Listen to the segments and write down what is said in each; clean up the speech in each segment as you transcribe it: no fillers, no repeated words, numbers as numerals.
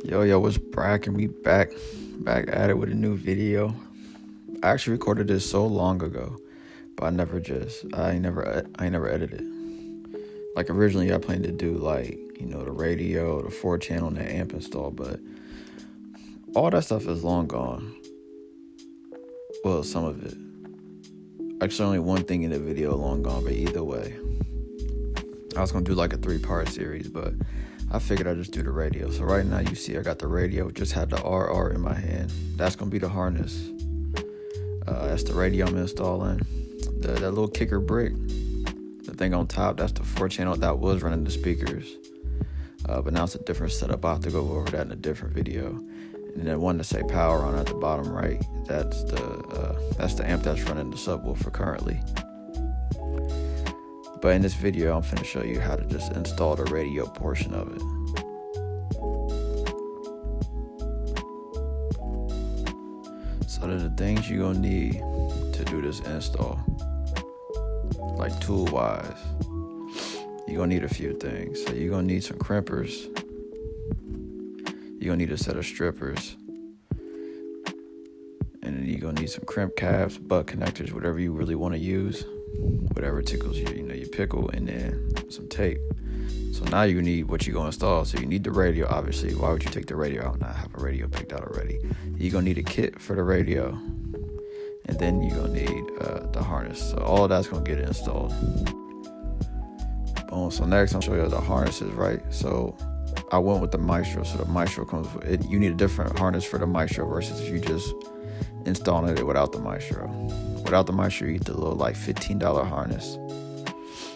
Yo, what's bracking? We back at it with a new video. I actually recorded this so long ago, but I ain't never edited it. Like originally I planned to do the radio, the 4-channel, and the amp install, but all that stuff is long gone. Well, some of it. Actually, only one thing in the video long gone, but either way. I was gonna do like a 3-part series, but I figured I'd just do the radio. So right now you see I got the radio, just had the RR in my hand. That's gonna be the harness. That's the radio I'm installing. That little kicker brick, the thing on top, that's the 4-channel that was running the speakers. But now it's a different setup. I'll have to go over that in a different video. And then one to say power on at the bottom right, that's the amp that's running the subwoofer currently. But in this video, I'm finna show you how to just install the radio portion of it. So there's the things you're gonna need to do this install. Like tool-wise, you're gonna need a few things. So you're gonna need some crimpers. You're gonna need a set of strippers. And then you're gonna need some crimp caps, butt connectors, whatever you really wanna use. Whatever tickles you, your pickle, and then some tape. So now you need what you're gonna install. So you need the radio, obviously. Why would you take the radio out and not have a radio picked out already? You're gonna need a kit for the radio, and then you're gonna need the harness. So all of that's gonna get installed. Boom. So next I'll show you the harnesses, right? So I went with the Maestro. So the Maestro comes with it. You need a different harness for the Maestro versus if you just installing it without the Maestro. Without the Maestro, you get the little $15 harness.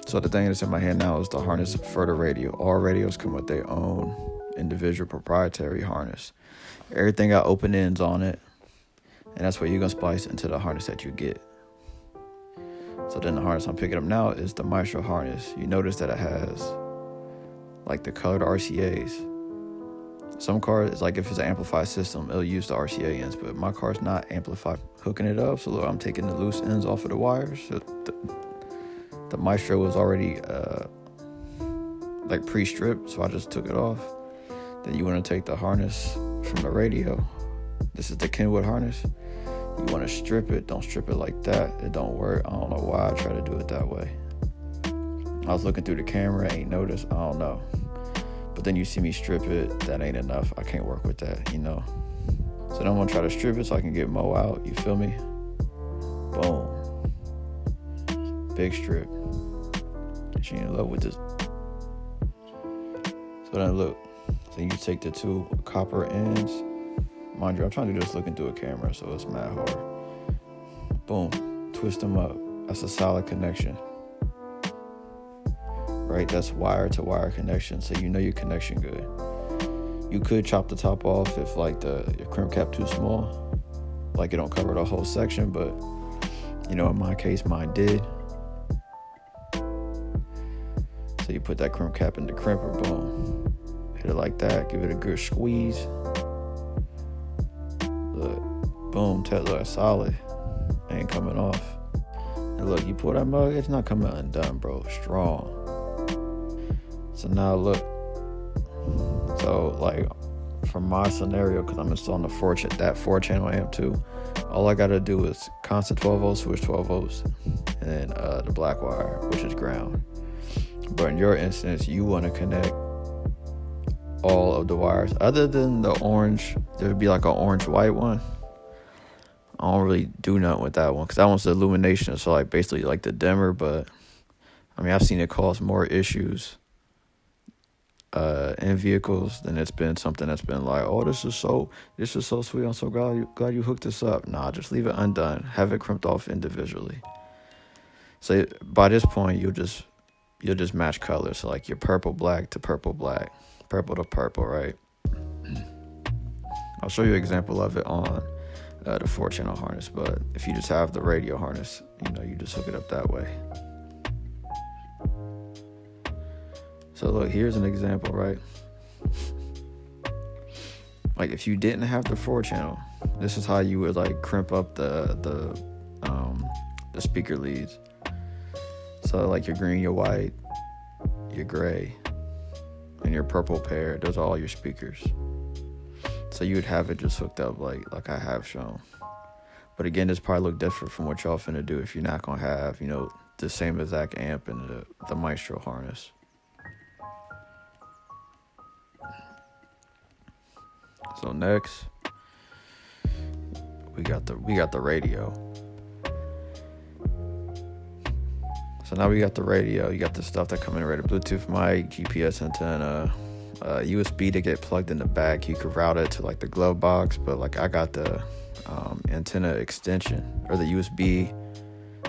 So the thing that's in my hand now is the harness for the radio. All radios come with their own individual proprietary harness. Everything got open ends on it, and that's what you're gonna splice into the harness that you get. So then the harness I'm picking up now is the Maestro harness. You notice that it has like the colored RCAs. Some cars, it's like if it's an amplified system, it'll use the RCA ends, but my car's not amplified hooking it up. So look, I'm taking the loose ends off of the wires. So the Maestro was already pre-stripped, so I just took it off. Then you want to take the harness from the radio. This is the Kenwood harness. You want to strip it. Don't strip it like that. It don't work. I don't know why I try to do it that way. I was looking through the camera, ain't noticed. I don't know. But then you see me strip it, that ain't enough. I can't work with that, So then I'm gonna try to strip it so I can get Mo out, you feel me? Boom. Big strip. She in love with this. So then look, so you take the 2 copper ends. Mind you, I'm trying to do this looking through a camera, so it's mad hard. Boom, twist them up. That's a solid connection. Right, that's wire to wire connection, so you know your connection good. You could chop the top off if your crimp cap too small, like it don't cover the whole section, but in my case mine did. So you put that crimp cap in the crimper, boom, hit it like that, give it a good squeeze. Look, boom, look, solid, ain't coming off. And look, you pull that mug, it's not coming undone, bro, strong. So now look, from my scenario, because I'm installing that 4-channel amp too, all I gotta do is constant 12 volts, switch 12 volts, and then the black wire, which is ground. But in your instance, you want to connect all of the wires, other than the orange. There would be like an orange-white one. I don't really do nothing with that one, because that one's the illumination, so basically the dimmer, but I've seen it cause more issues in vehicles than it's been something that's been like, oh, this is so sweet, I'm so glad you hooked this up. Nah, just leave it undone, have it crimped off individually. So by this point you'll just match colors, so your purple black to purple black, purple to purple, right? I'll show you an example of it on the 4-channel harness, but if you just have the radio harness, you just hook it up that way. So look, here's an example, right? If you didn't have the 4-channel, this is how you would crimp up the speaker leads. So your green, your white, your gray, and your purple pair, those are all your speakers. So you would have it just hooked up like I have shown. But again, this probably look different from what y'all finna do if you're not gonna have, the same exact amp and the Maestro harness. So next, we got the radio. So now we got the radio. You got the stuff that come in already: Bluetooth mic, GPS antenna, USB to get plugged in the back. You could route it to like the glove box, but like I got the antenna extension, or the USB,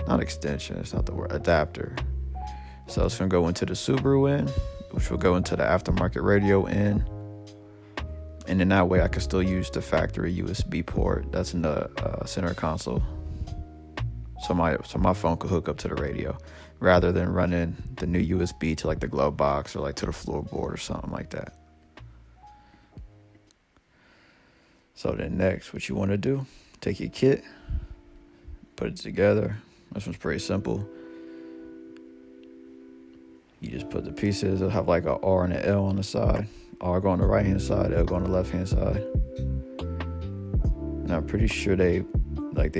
not extension, it's not the word, adapter. So it's gonna go into the Subaru in, which will go into the aftermarket radio in. And in that way, I can still use the factory USB port that's in the center console. So my phone could hook up to the radio, rather than running the new USB to like the glove box or like to the floorboard or something like that. So then next, what you want to do, take your kit, put it together. This one's pretty simple. You just put the pieces. It'll have like a R and an L on the side. R go on the right hand side, L go on the left hand side. And I'm pretty sure they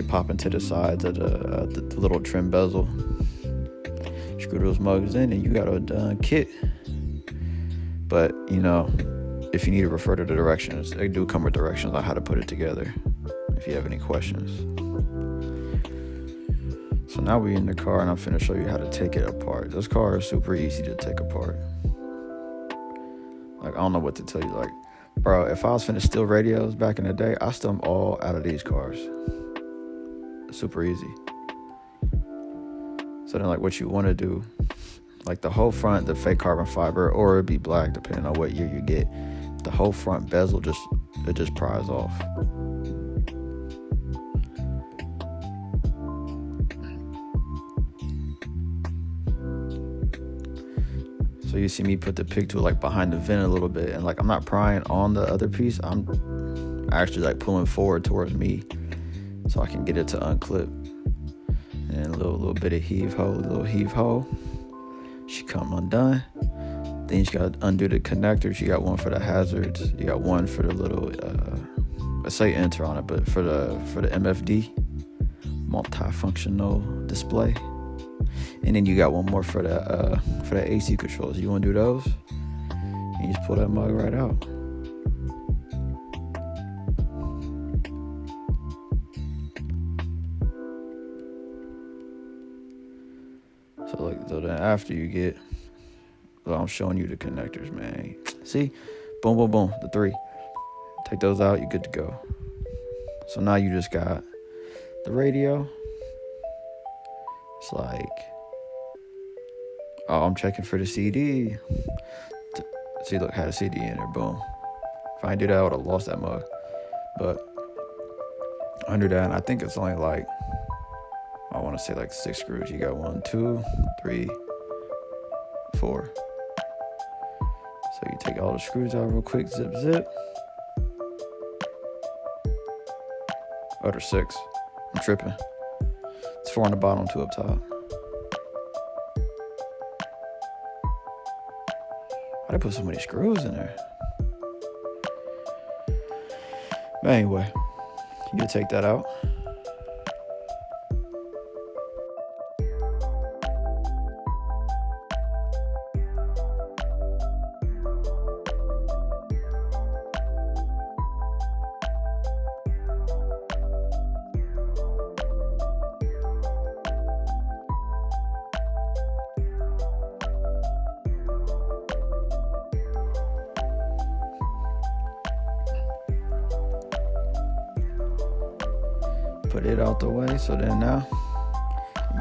pop into the sides of the little trim bezel. Screw those mugs in and you got a done kit. But if you need to refer to the directions, they do come with directions on how to put it together if you have any questions. So now we're in the car and I'm finna show you how to take it apart. This car is super easy to take apart. Like, I don't know what to tell you. Like, bro, if I was finna steal radios back in the day, I steal them all out of these cars. Super easy. So then, like, what you want to do, like the whole front, the fake carbon fiber, or it'd be black depending on what year you get, the whole front bezel just pries off. So you see me put the pick tool like behind the vent a little bit, and like I'm not prying on the other piece, I'm actually like pulling forward towards me so I can get it to unclip. And a little bit of heave ho. She come undone. Then you gotta undo the connectors. You got one for the hazards. You got one for the little I say enter on it, but for the MFD, multifunctional display. And then you got one more for the AC controls. You want to do those? And you just pull that mug right out. So then after you get, I'm showing you the connectors, man. See, boom, boom, boom, the 3. Take those out, you're good to go. So now you just got the radio. It's like, oh, I'm checking for the CD. See, look, had a CD in there, boom. If I didn't do that, I would have lost that mug. But under that, I think it's only like, I want to say like 6 screws. You got 1, 2, 3, 4. So you take all the screws out real quick, zip, zip. Oh, there's 6. I'm tripping. It's 4 on the bottom, 2 up top. Why'd I put so many screws in there? But anyway, you take that out. Put it out the way. So then now,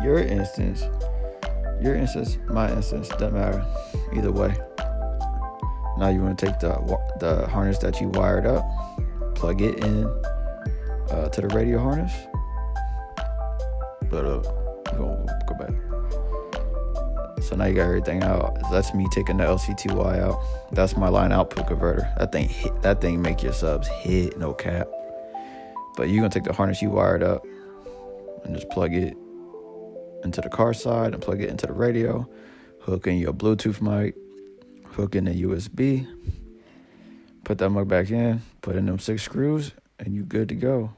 your instance, my instance, doesn't matter. Either way. Now you want to take the harness that you wired up, plug it in to the radio harness. But go back. So now you got everything out. That's me taking the LCTY out. That's my line output converter. That thing make your subs hit, no cap. But you're gonna take the harness you wired up and just plug it into the car side and plug it into the radio, hook in your Bluetooth mic, hook in the USB, Put that mug back in, put in them 6 screws, and you good to go.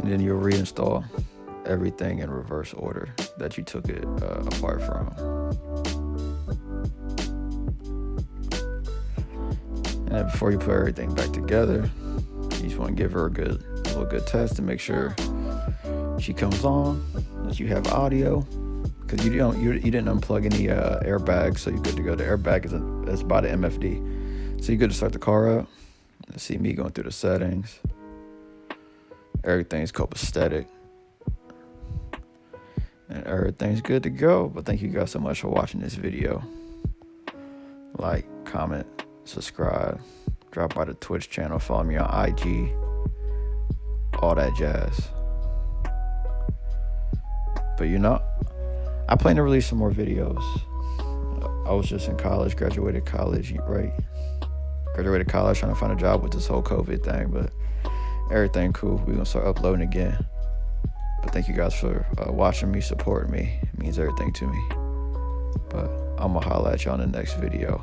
And then you'll reinstall everything in reverse order that you took it apart from. And then before you put everything back together, you just want to give her a little good test to make sure she comes on, that you have audio, because you didn't unplug any airbags, so you're good to go. The airbag is by the MFD, so you're good to start the car up. And see me going through the settings. Everything's copacetic and everything's good to go. But thank you guys so much for watching this video. Like, comment, subscribe, drop by the Twitch channel, follow me on IG, all that jazz. But I plan to release some more videos. I was just in college, graduated college, right? Graduated college, trying to find a job with this whole COVID thing, but everything cool. We're gonna start uploading again. But thank you guys for watching me, supporting me. It means everything to me. But I'm gonna holla at y'all in the next video.